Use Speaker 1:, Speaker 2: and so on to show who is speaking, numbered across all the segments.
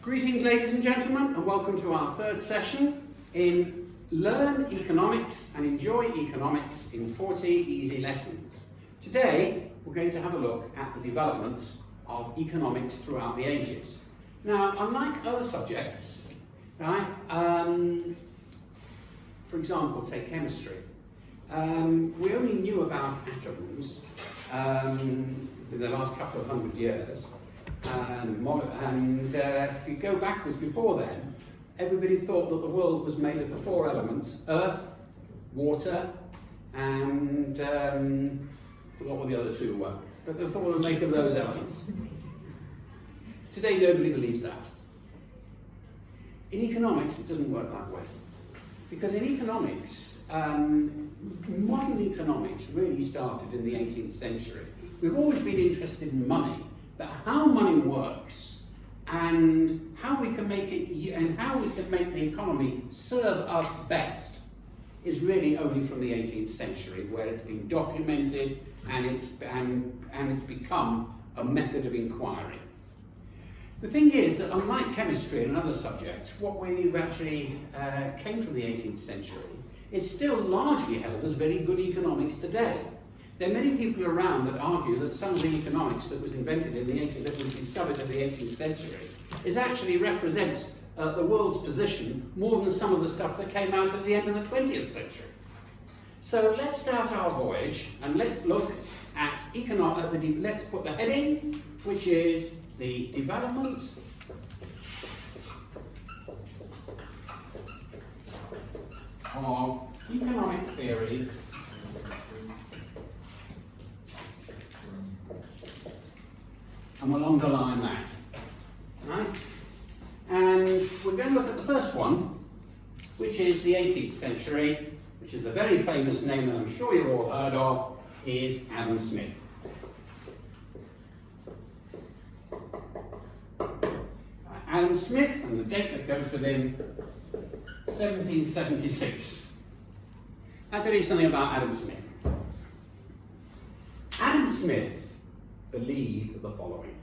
Speaker 1: Greetings, ladies and gentlemen, and welcome to our third session in Learn Economics and Enjoy Economics in 40 Easy Lessons. Today, we're going to have a look at the development of economics throughout the ages. Now, unlike other subjects, right, for example, take chemistry. We only knew about atoms in the last couple of hundred years. And if you go backwards before then, everybody thought that the world was made of the four elements: earth, water, and forgot what the other two were. But they thought it was made of those elements. Today, nobody believes that. In economics, it doesn't work that way. Because in economics, modern economics really started in the 18th century. We've always been interested in money. But how money works and how we can make it and how we can make the economy serve us best is really only from the 18th century, where it's been documented and it's become a method of inquiry. The thing is that unlike chemistry and other subjects, what we've actually came from the 18th century is still largely held as very good economics today. There are many people around that argue that some of the economics that was invented in that was discovered in the 18th century actually represents the world's position more than some of the stuff that came out at the end of the 20th century. So let's start our voyage and let's look at let's put the heading, which is the development of economic theory and we'll underline that, right? And we're going to look at the first one, which is the 18th century, which is the very famous name that I'm sure you've all heard of, is Adam Smith. Adam Smith, and the date that goes with him, 1776. I'll tell you something about Adam Smith. Adam Smith believed the following: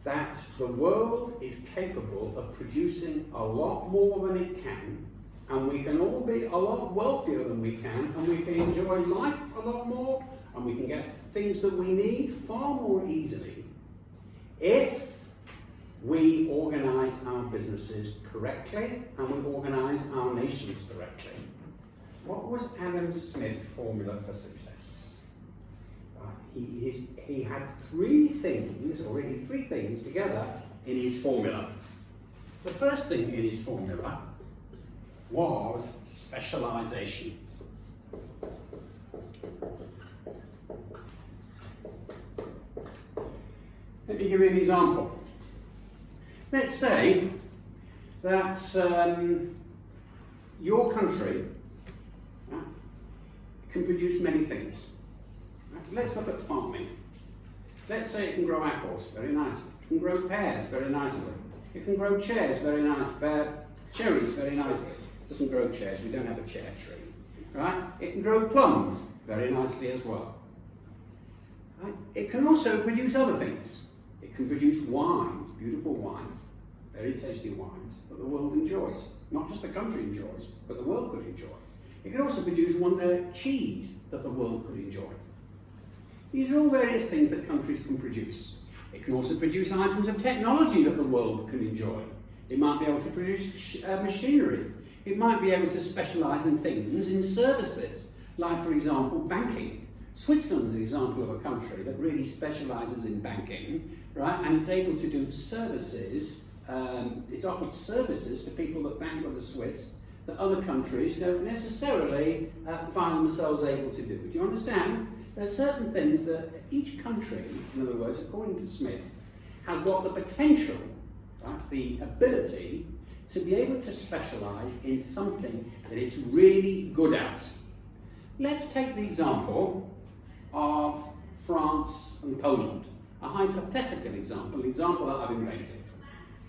Speaker 1: that the world is capable of producing a lot more than it can, and we can all be a lot wealthier than we can, and we can enjoy life a lot more, and we can get things that we need far more easily if we organise our businesses correctly and we organise our nations correctly. What was Adam Smith's formula for success? He had three things together in his formula. The first thing in his formula was specialization. Let me give you an example. Let's say that your country can produce many things. Let's look at farming. Let's say it can grow apples very nicely. It can grow pears very nicely. It can grow cherries very nicely. It doesn't grow chairs, we don't have a chair tree. Right? It can grow plums very nicely as well. Right? It can also produce other things. It can produce wine, beautiful wine, very tasty wines that the world enjoys. Not just the country enjoys, but the world could enjoy. It can also produce cheese that the world could enjoy. These are all various things that countries can produce. It can also produce items of technology that the world can enjoy. It might be able to produce machinery. It might be able to specialise in things, in services, like, for example, banking. Switzerland's an example of a country that really specialises in banking, right? And it's able to do services. It's offered services to people that bank with the Swiss that other countries don't necessarily find themselves able to do. Do you understand? There are certain things that each country, in other words, according to Smith, has got the potential, right, the ability to be able to specialise in something that it's really good at. Let's take the example of France and Poland, a hypothetical example, an example that I've invented.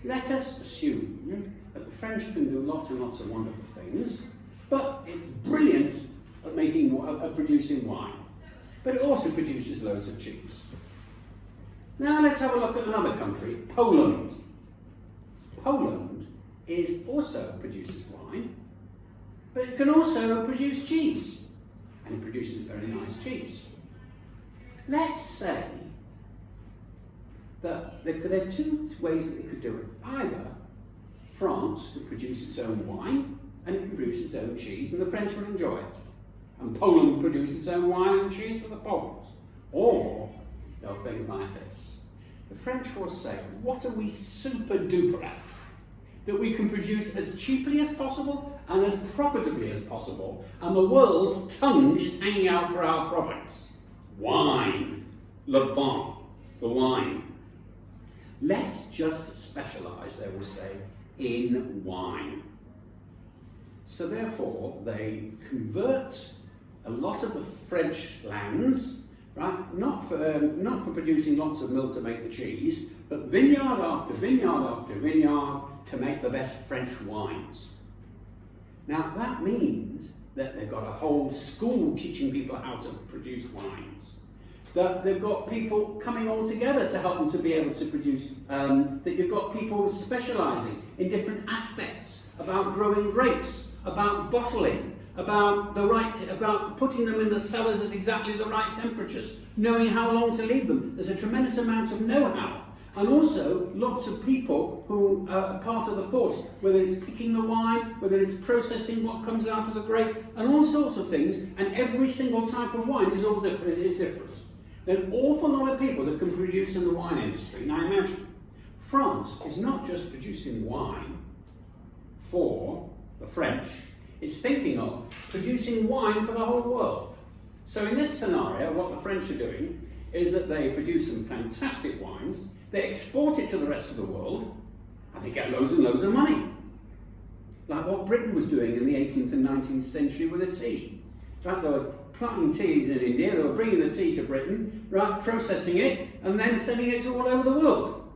Speaker 1: Let us assume that the French can do lots and lots of wonderful things, but it's brilliant at producing wine. But it also produces loads of cheese. Now let's have a look at another country, Poland. Poland also produces wine, but it can also produce cheese, and it produces very nice cheese. Let's say that there are two ways that it could do it. Either France could produce its own wine, and it can produce its own cheese, and the French will enjoy it. And Poland will produce its own wine and cheese for the Poles. Or they'll think like this. The French will say, what are we super duper at? That we can produce as cheaply as possible and as profitably as possible, and the world's tongue is hanging out for our products. Wine. Le vin. The wine. Let's just specialise, they will say, in wine. So therefore, they convert a lot of the French lands, right, not for producing lots of milk to make the cheese, but vineyard after vineyard after vineyard to make the best French wines. Now that means that they've got a whole school teaching people how to produce wines. That they've got people coming all together to help them to be able to produce, that you've got people specialising in different aspects about growing grapes, about bottling, about putting them in the cellars at exactly the right temperatures, knowing how long to leave them. There's a tremendous amount of know-how. And also lots of people who are part of the force, whether it's picking the wine, whether it's processing what comes out of the grape, and all sorts of things, and every single type of wine is all different. There are an awful lot of people that can produce in the wine industry. Now imagine, France is not just producing wine for the French, it's thinking of producing wine for the whole world. So in this scenario, what the French are doing is that they produce some fantastic wines, they export it to the rest of the world, and they get loads and loads of money. Like what Britain was doing in the 18th and 19th century with the tea. Right, they were planting teas in India, they were bringing the tea to Britain, right, processing it, and then sending it to all over the world.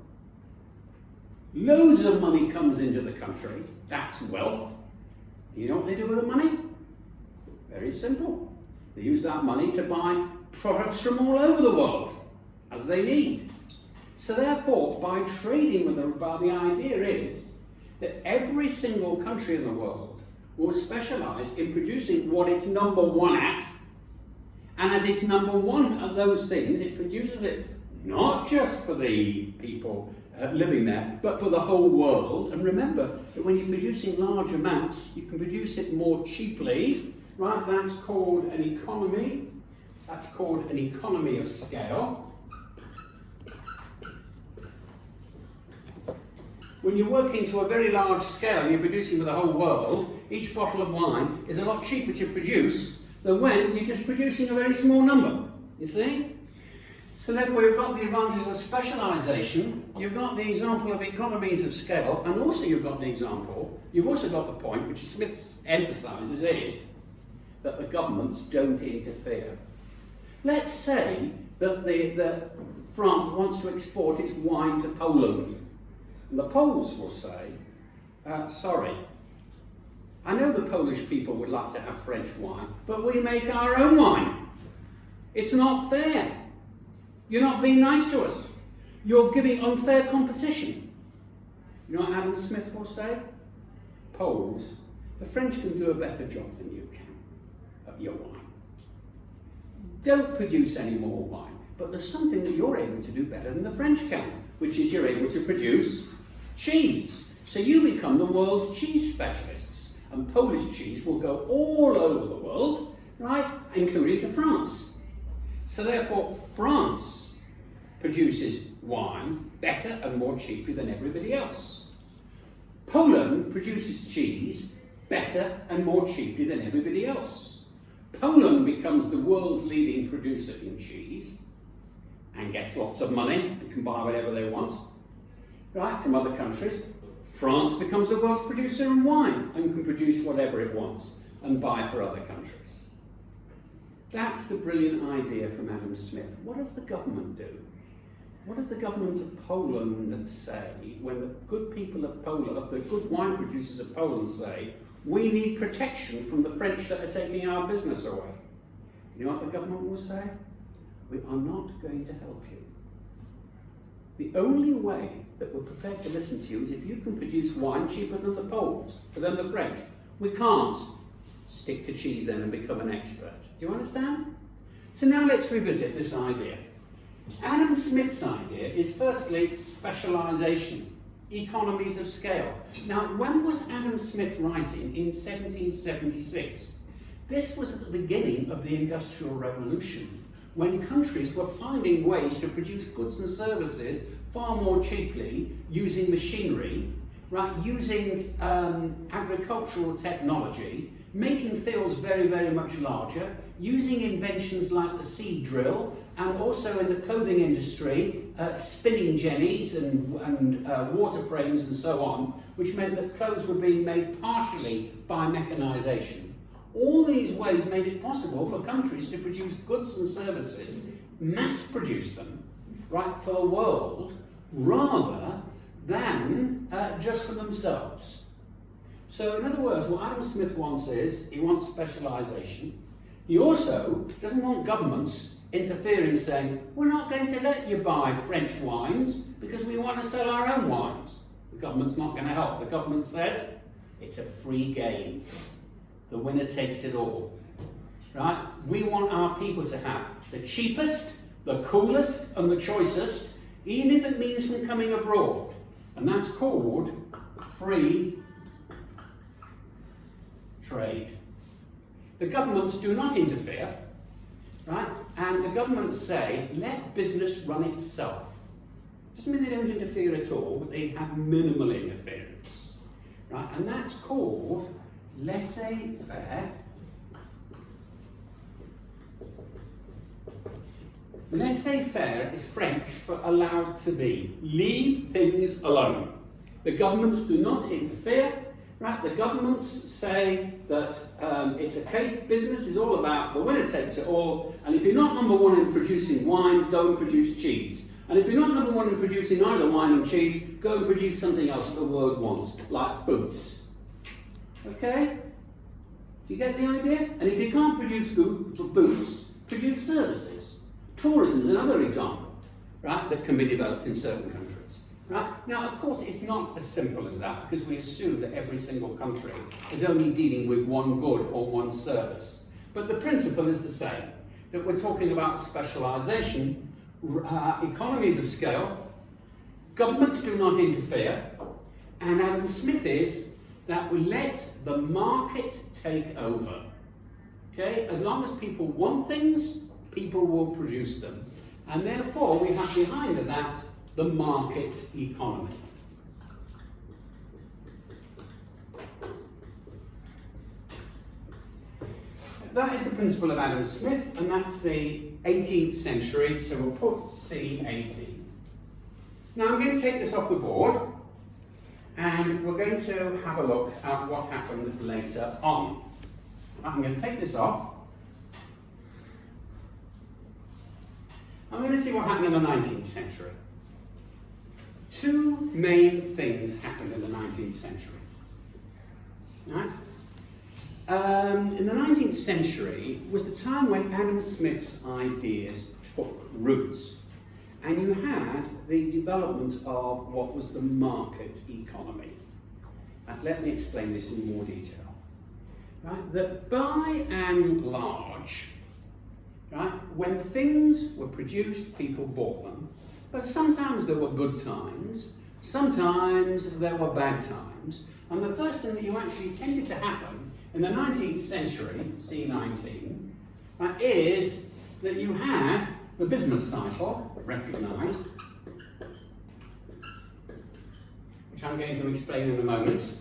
Speaker 1: Loads of money comes into the country, that's wealth. You know what they do with the money? Very simple. They use that money to buy products from all over the world, as they need. So therefore, by trading with them, the idea is that every single country in the world will specialise in producing what it's number one at, and as it's number one at those things, it produces it not just for the people living there, but for the whole world. And remember that when you're producing large amounts, you can produce it more cheaply, right? That's called an economy. That's called an economy of scale. When you're working to a very large scale and you're producing for the whole world, each bottle of wine is a lot cheaper to produce than when you're just producing a very small number, you see? So therefore you've got the advantages of specialisation, you've got the example of economies of scale, and also you've also got the point, which Smith emphasises, is that the governments don't interfere. Let's say that France wants to export its wine to Poland. And the Poles will say, sorry, I know the Polish people would like to have French wine, but we make our own wine. It's not fair. You're not being nice to us. You're giving unfair competition. You know what Adam Smith will say? Poles, the French can do a better job than you can at your wine. Don't produce any more wine, but there's something that you're able to do better than the French can, which is you're able to produce cheese. So you become the world's cheese specialists, and Polish cheese will go all over the world, right, including to France. So therefore, France produces wine better and more cheaply than everybody else. Poland produces cheese better and more cheaply than everybody else. Poland becomes the world's leading producer in cheese and gets lots of money and can buy whatever they want, right, from other countries. France becomes the world's producer in wine and can produce whatever it wants and buy for other countries. That's the brilliant idea from Adam Smith. What does the government do? What does the government of Poland say when the good people of Poland, of the good wine producers of Poland say, we need protection from the French that are taking our business away? You know what the government will say? We are not going to help you. The only way that we're prepared to listen to you is if you can produce wine cheaper than the Poles, than the French. We can't. Stick to cheese then and become an expert. Do you understand? So now let's revisit this idea. Adam Smith's idea is firstly specialization, economies of scale. Now, when was Adam Smith writing? In 1776. This was at the beginning of the Industrial Revolution, when countries were finding ways to produce goods and services far more cheaply using machinery, right, using agricultural technology, making fields very, very much larger, using inventions like the seed drill, and also in the clothing industry, spinning jennies and water frames and so on, which meant that clothes were being made partially by mechanisation. All these ways made it possible for countries to produce goods and services, mass produce them, right, for the world, rather than just for themselves. So in other words, what Adam Smith wants is, he wants specialisation. He also doesn't want governments interfering, saying, we're not going to let you buy French wines because we want to sell our own wines. The government's not going to help. The government says, it's a free game. The winner takes it all. Right? We want our people to have the cheapest, the coolest, and the choicest, even if it means from coming abroad. And that's called free trade. The governments do not interfere, right? And the governments say, let business run itself. Doesn't mean they don't interfere at all, but they have minimal interference, right? And that's called laissez-faire. Laissez-faire is French for allowed to be. Leave things alone. The governments do not interfere. Right? The governments say that it's a case, business is all about the winner takes it all, and if you're not number one in producing wine, go and produce cheese. And if you're not number one in producing either wine and cheese, go and produce something else that the world wants, like boots. Okay? Do you get the idea? And if you can't produce boots, produce services. Tourism is another example, right, that can be developed in certain countries. Right? Now, of course, it's not as simple as that, because we assume that every single country is only dealing with one good or one service. But the principle is the same, that we're talking about specialisation, economies of scale, governments do not interfere, and Adam Smith is that we let the market take over. Okay? As long as people want things, people will produce them. And therefore, we have behind that the market economy. That is the principle of Adam Smith, and that's the 18th century, so we'll put C18. Now I'm going to take this off the board, and we're going to have a look at what happened later on. I'm going to take this off. I'm going to see what happened in the 19th century. Two main things happened in the 19th century. Right? In the 19th century was the time when Adam Smith's ideas took roots, and you had the development of what was the market economy. Let me explain this in more detail. Right? That by and large, right, when things were produced, people bought them. But sometimes there were good times, sometimes there were bad times, and the first thing that you actually tended to happen in the 19th century, C19, is that you had the business cycle, recognised, which I'm going to explain in a moment,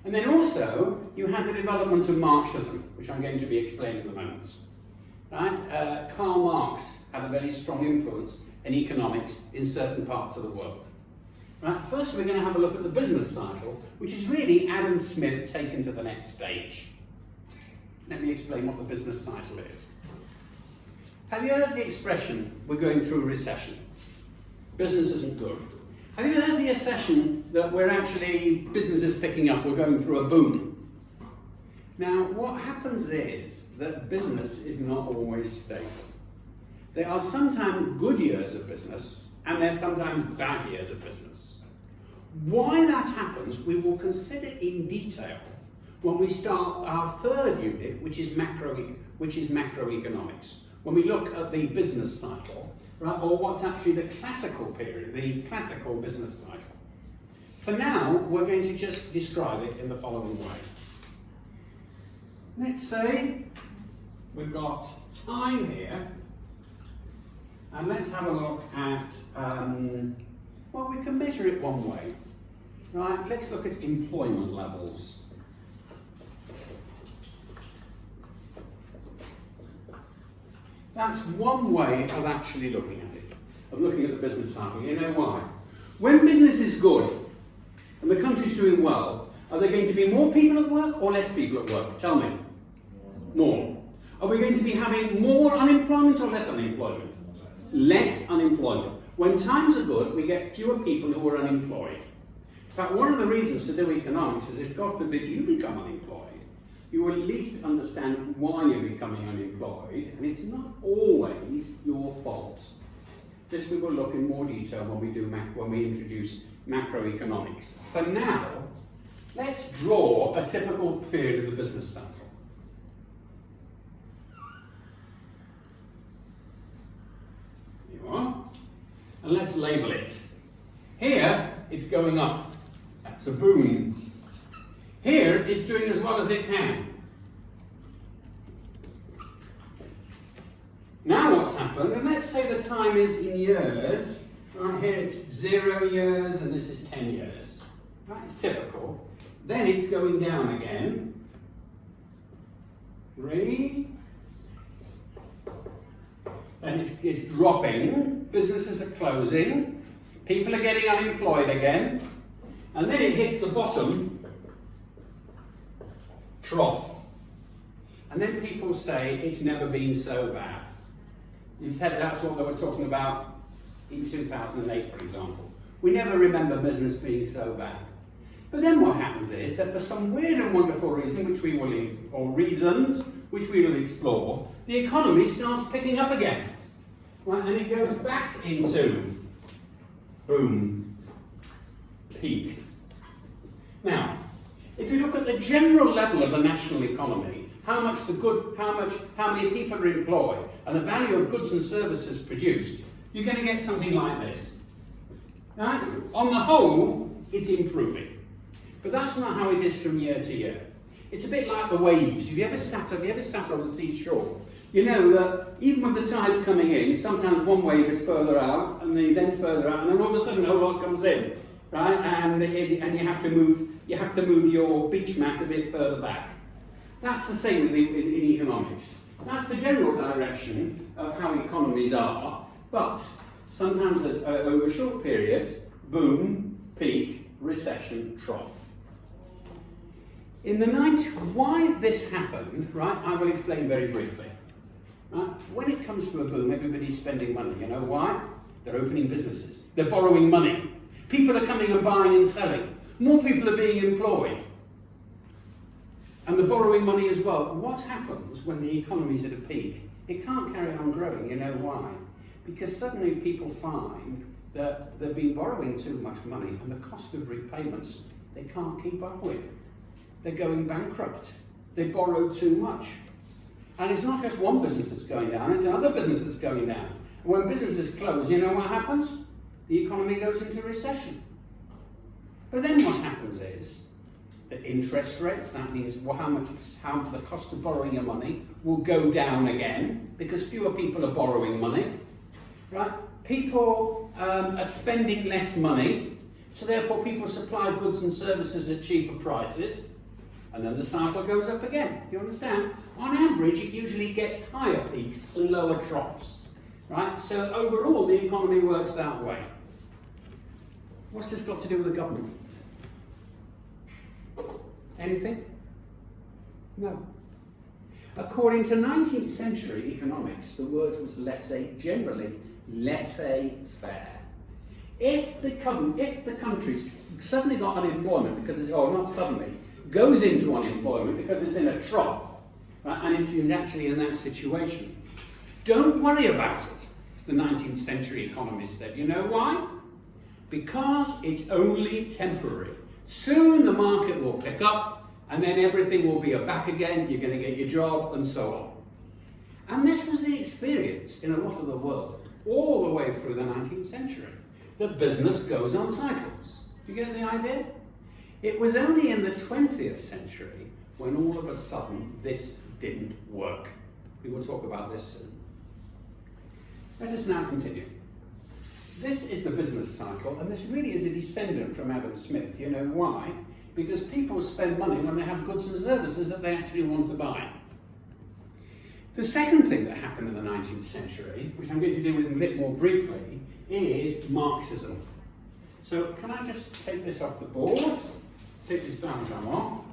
Speaker 1: and then also you had the development of Marxism, which I'm going to be explaining in a moment. Right? Karl Marx had a very strong influence in economics in certain parts of the world. Right? First, we're going to have a look at the business cycle, which is really Adam Smith taken to the next stage. Let me explain what the business cycle is. Have you heard the expression, we're going through a recession? Business isn't good. Have you heard the assertion that we're actually, business is picking up, we're going through a boom? Now, what happens is that business is not always stable. There are sometimes good years of business, and there's sometimes bad years of business. Why that happens, we will consider in detail when we start our third unit, which is macroeconomics. When we look at the business cycle, right, or what's actually the classical period, the classical business cycle. For now, we're going to just describe it in the following way. Let's say we've got time here, and let's have a look at, well, we can measure it one way. Right, let's look at employment levels. That's one way of actually looking at it, of looking at the business cycle. You know why? When business is good and the country's doing well, are there going to be more people at work or less people at work? Tell me. More. Are we going to be having more unemployment or less unemployment? Less unemployment. When times are good, we get fewer people who are unemployed. In fact, one of the reasons to do economics is if, God forbid, you become unemployed, you will at least understand why you're becoming unemployed, and it's not always your fault. This we will look in more detail when we introduce macroeconomics. For now, let's draw a typical period of the business cycle. Here you are. And let's label it. Here, it's going up. That's a boom. Here, it's doing as well as it can. Now what's happened, and let's say the time is in years. Right here it's 0 years and this is 10 years. Right, it's typical. Then it's going down again. 3. Then it's dropping. Businesses are closing. People are getting unemployed again. And then it hits the bottom trough. And then people say it's never been so bad. You said that's what they were talking about in 2008, for example. We never remember business being so bad. But then what happens is that for some weird and wonderful reason, reasons which we will explore, the economy starts picking up again. Right? And it goes back into boom, peak. Now, if you look at the general level of the national economy, how many people are employed, and the value of goods and services produced, you're going to get something like this. Right? On the whole, it's improving. But that's not how it is from year to year. It's a bit like the waves. Have you ever sat on the seashore? You know that even with the tides coming in, sometimes one wave is further out, and then further out, and then all of a sudden a whole lot comes in, right? And you have to move your beach mat a bit further back. That's the same in economics. That's the general direction of how economies are, but sometimes over short periods, boom, peak, recession, trough. In the 90s, why this happened, right, I will explain very briefly. Right? When it comes to a boom, everybody's spending money. You know why? They're opening businesses. They're borrowing money. People are coming and buying and selling. More people are being employed. And they're borrowing money as well. What happens when the economy's at a peak? It can't carry on growing. You know why? Because suddenly people find that they've been borrowing too much money and the cost of repayments they can't keep up with. They're going bankrupt. They borrowed too much. And it's not just one business that's going down, it's another business that's going down. And when businesses close, you know what happens? The economy goes into recession. But then what happens is that interest rates, that means how the cost of borrowing your money, will go down again because fewer people are borrowing money. Right? People are spending less money, so therefore people supply goods and services at cheaper prices. And then the cycle goes up again. Do you understand? On average, it usually gets higher peaks and lower troughs. Right? So overall, the economy works that way. What's this got to do with the government? Anything? No. According to 19th century economics, the word was generally laissez-faire. If the country's suddenly got unemployment goes into unemployment because it's in a trough, right, and it's actually in that situation, don't worry about it. the 19th century economists said. You know why? Because it's only temporary. Soon the market will pick up, and then everything will be back again, you're going to get your job, and so on. And this was the experience in a lot of the world, all the way through the 19th century, that business goes on cycles. Do you get the idea? It was only in the 20th century when all of a sudden this didn't work. We will talk about this soon. Let us now continue. This is the business cycle, and this really is a descendant from Adam Smith. You know why? Because people spend money when they have goods and services that they actually want to buy. The second thing that happened in the 19th century, which I'm going to deal with a bit more briefly, is Marxism. So can I just take this off the board? Take this diagram off.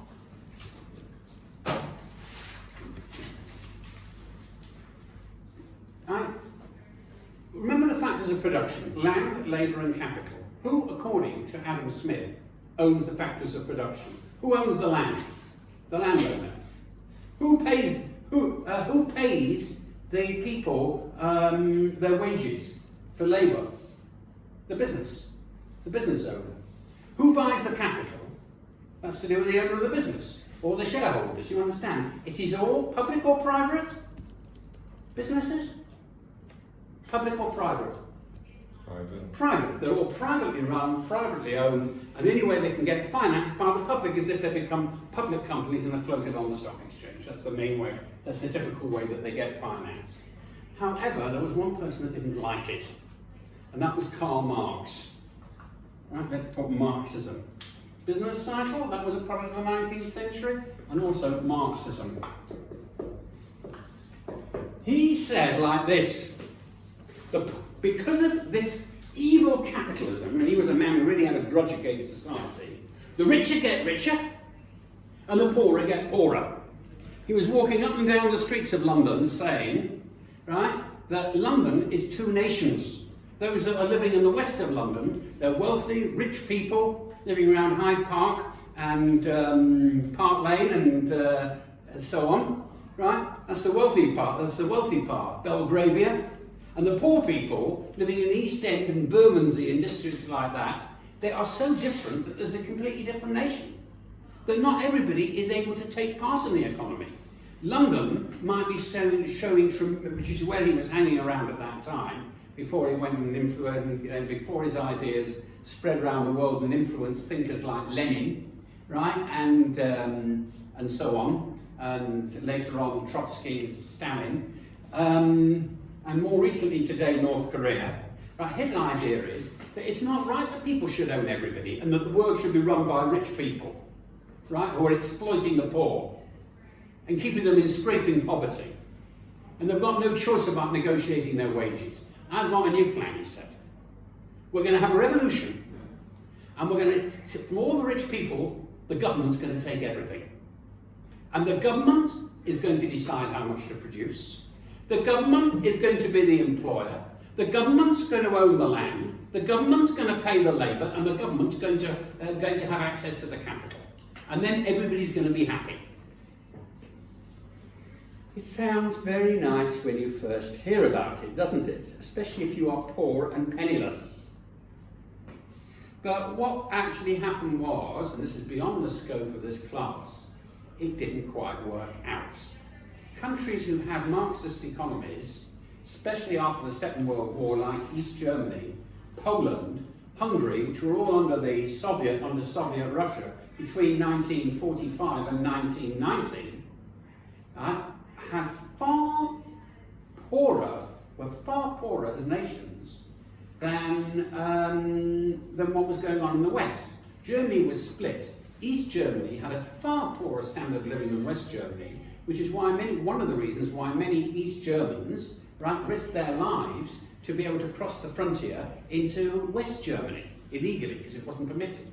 Speaker 1: Remember the factors of production: land, labour and capital. Who, according to Adam Smith, owns the factors of production? Who owns the land? The landowner. Who pays the people their wages for labour? The business owner. Who buys the capital? That's to do with the owner of the business, or the shareholders. You understand? It is all public or private businesses? Public or private?
Speaker 2: Private.
Speaker 1: Private. They're all privately run, privately owned, and the only way they can get financed by the public is if they become public companies and are floated on the stock exchange. That's the main way, that's the typical way that they get financed. However, there was one person that didn't like it, and that was Karl Marx. Right, let's talk Marxism. Business cycle, that was a product of the 19th century, and also Marxism. He said like this: because of this evil capitalism, and he was a man who really had a grudge against society, the richer get richer and the poorer get poorer. He was walking up and down the streets of London saying, right, that London is two nations. Those that are living in the west of London, they're wealthy, rich people living around Hyde Park and Park Lane and so on, right? That's the wealthy part, Belgravia. And the poor people living in the East End and Bermondsey and districts like that, they are so different that there's a completely different nation. That not everybody is able to take part in the economy. London might be showing, which is where he was hanging around at that time, before he went and influenced, before his ideas spread around the world and influenced thinkers like Lenin, right, and so on, and later on Trotsky and Stalin. And more recently today, North Korea. Right, his idea is that it's not right that people should own everybody and that the world should be run by rich people, right, who are exploiting the poor and keeping them in scraping poverty. And they've got no choice about negotiating their wages. I've got a new plan, he said. We're going to have a revolution, and we're going to, from all the rich people, the government's going to take everything. And the government is going to decide how much to produce. The government is going to be the employer. The government's going to own the land. The government's going to pay the labour, and the government's going to have access to the capital. And then everybody's going to be happy. It sounds very nice when you first hear about it, doesn't it? Especially if you are poor and penniless. But what actually happened was, and this is beyond the scope of this class, it didn't quite work out. Countries who had Marxist economies, especially after the Second World War, like East Germany, Poland, Hungary, which were all under Soviet Russia between 1945 and 1990, were far poorer as nations than what was going on in the West. Germany was split. East Germany had a far poorer standard of living than West Germany, which is why one of the reasons why many East Germans, right, risked their lives to be able to cross the frontier into West Germany illegally, because it wasn't permitted.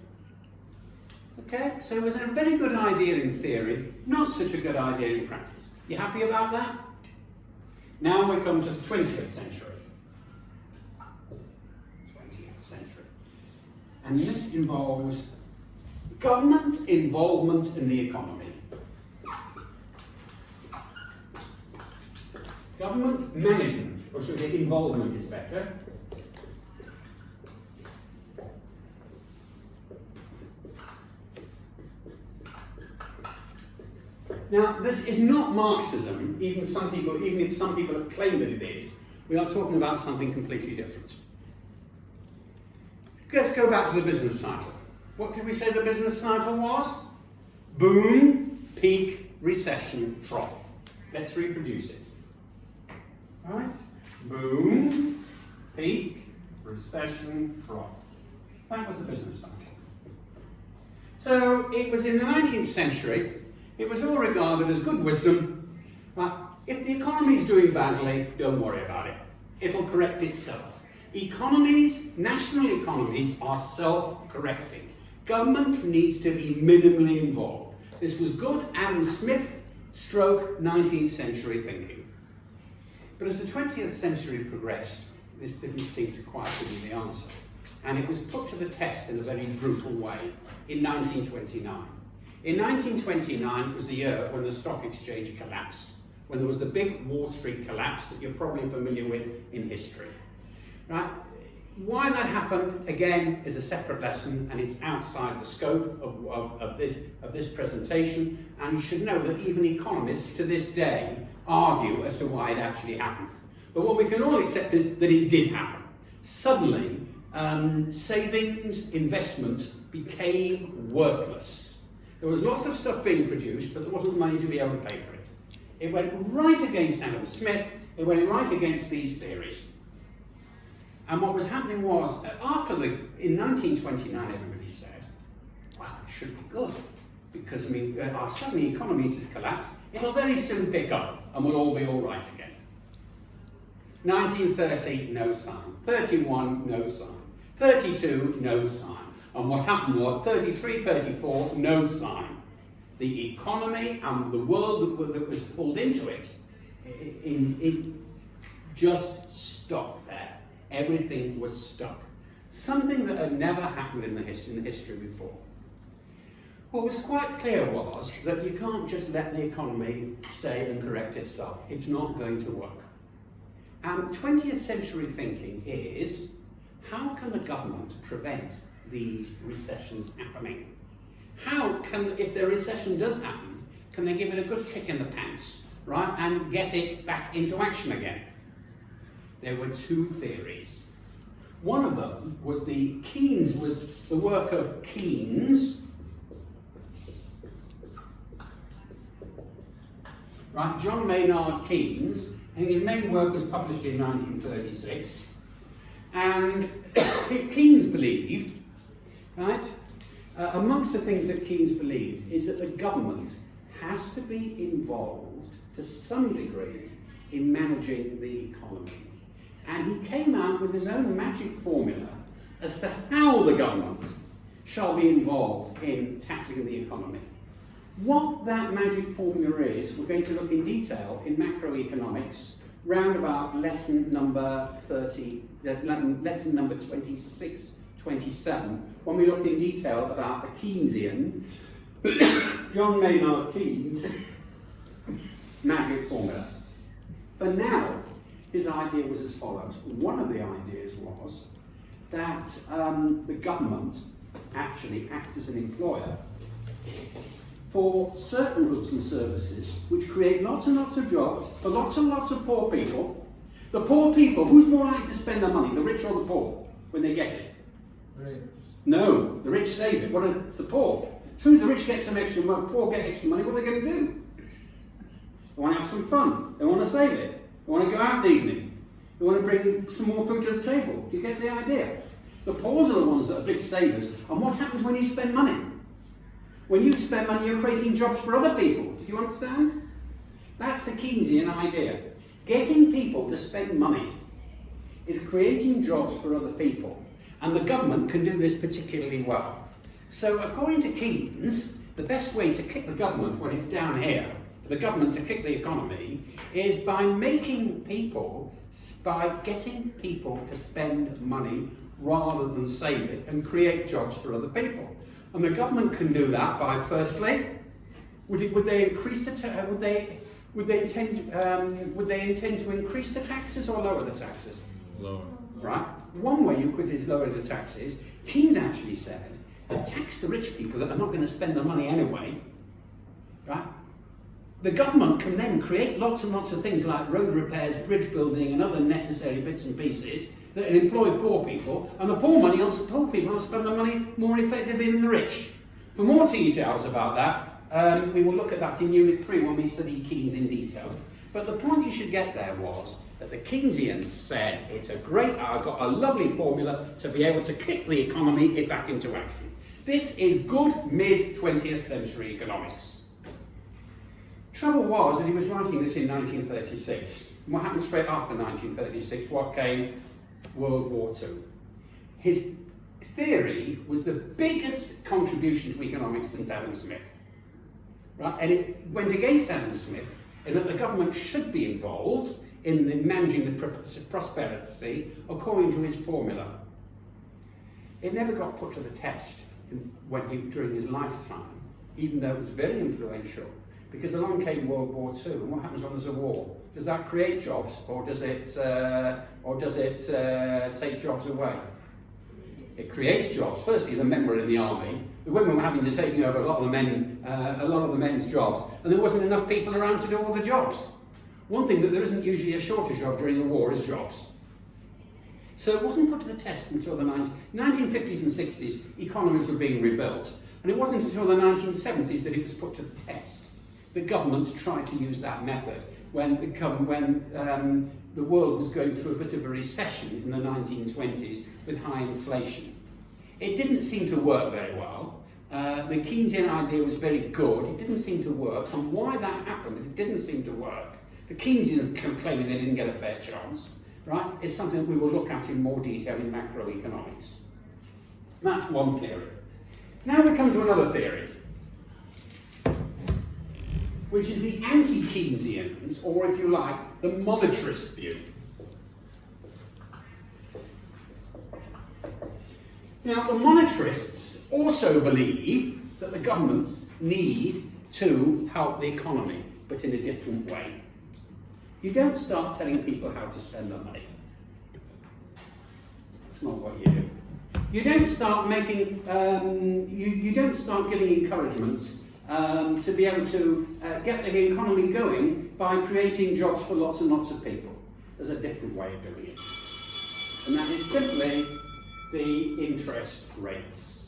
Speaker 1: Okay, so it was a very good idea in theory, not such a good idea in practice. You happy about that? Now we come to the 20th century. 20th century. And this involves government involvement in the economy. Government management or should we say involvement is better. Now, this is not Marxism, even if some people have claimed that it is. We are talking about something completely different. Let's go back to the business cycle. What did we say the business cycle was? Boom, peak, recession, trough. Let's reproduce it. All right? Boom, peak, recession, trough. That was the business cycle. So it was in the 19th century. It was all regarded as good wisdom. But if the economy is doing badly, don't worry about it. It'll correct itself. Economies, national economies, are self-correcting. Government needs to be minimally involved. This was good Adam Smith stroke 19th century thinking. But as the 20th century progressed, this didn't seem to quite be the answer. And it was put to the test in a very brutal way in 1929. In 1929 was the year when the stock exchange collapsed, when there was the big Wall Street collapse that you're probably familiar with in history. Right? Why that happened, again, is a separate lesson, and it's outside the scope of this presentation, and you should know that even economists to this day argue as to why it actually happened. But what we can all accept is that it did happen. Suddenly, savings, investment became worthless. There was lots of stuff being produced, but there wasn't money to be able to pay for it. It went right against Adam Smith, it went right against these theories. And what was happening was, in 1929, everybody said, well, it should be good, because our suddenly economies has collapsed, it'll very soon pick up, and we'll all be all right again. 1930, no sign. 31, no sign. 32, no sign. And what happened was, 33, 34, no sign. The economy and the world that was pulled into it, it just stopped there. Everything was stuck. Something that had never happened in the history before. What was quite clear was that you can't just let the economy stay and correct itself. It's not going to work. And 20th century thinking is, how can the government prevent these recessions happening? How can, if the recession does happen, can they give it a good kick in the pants, right, and get it back into action again? There were two theories. One of them was the work of Keynes, right, John Maynard Keynes, and his main work was published in 1936, and Keynes believed, right, amongst the things that Keynes believed is that the government has to be involved to some degree in managing the economy. And he came out with his own magic formula as to how the government shall be involved in tackling the economy. What that magic formula is, we're going to look in detail in macroeconomics, round about lesson number 26, 27, when we look in detail about the Keynesian, John Maynard Keynes, magic formula. For now, his idea was as follows. One of the ideas was that the government actually acts as an employer for certain goods and services which create lots and lots of jobs for lots and lots of poor people. The poor people, who's more likely to spend their money, the rich or the poor, when they get it?
Speaker 2: Right.
Speaker 1: No, the rich save it. It's the poor. As soon as the rich get some extra money, the poor get extra money, what are they going to do? They want to have some fun. They want to save it. They want to go out in the evening. They want to bring some more food to the table. Do you get the idea? The poor are the ones that are big savers. And what happens when you spend money? When you spend money, you're creating jobs for other people. Do you understand? That's the Keynesian idea. Getting people to spend money is creating jobs for other people. And the government can do this particularly well. So according to Keynes, the best way to kick the government when it's down here, the government to kick the economy, is by getting people to spend money rather than save it and create jobs for other people. And the government can do that by, firstly, would they Would they intend to increase the taxes or lower the taxes?
Speaker 2: Lower.
Speaker 1: Right? One way you could is lower the taxes. Keynes actually said that tax the rich people that are not going to spend the money anyway. Right? The government can then create lots and lots of things like road repairs, bridge building and other necessary bits and pieces that employ poor people, and the poor people will spend the money more effectively than the rich. For more details about that, we will look at that in Unit 3 when we study Keynes in detail. But the point you should get there was that the Keynesians said, I've got a lovely formula to be able to kick the economy back into action. This is good mid-20th century economics. Trouble was that he was writing this in 1936. And what happened straight after 1936? What came? World War II. His theory was the biggest contribution to economics since Adam Smith. Right? And it went against Adam Smith in that the government should be involved in managing the prosperity according to his formula. It never got put to the test during his lifetime, even though it was very influential. Because along came World War II, and what happens when there's a war? Does that create jobs, or does it take jobs away? It creates jobs. Firstly, the men were in the army. The women were having to take over a lot of the men's jobs, and there wasn't enough people around to do all the jobs. One thing that there isn't usually a shortage of during a war is jobs. So it wasn't put to the test until the 1950s and 60s. Economies were being rebuilt, and it wasn't until the 1970s that it was put to the test. The governments tried to use that method when the world was going through a bit of a recession in the 1920s with high inflation. It didn't seem to work very well. The Keynesian idea was very good. It didn't seem to work. And why that happened, it didn't seem to work. The Keynesians claiming they didn't get a fair chance. Right? It's something that we will look at in more detail in macroeconomics. That's one theory. Now we come to another theory, which is the anti-Keynesians, or if you like, the monetarist view. Now, the monetarists also believe that the governments need to help the economy, but in a different way. You don't start telling people how to spend their money. That's not what you do. You don't start making, you don't start giving encouragements to be able to get the economy going by creating jobs for lots and lots of people. There's a different way of doing it. And that is simply the interest rates.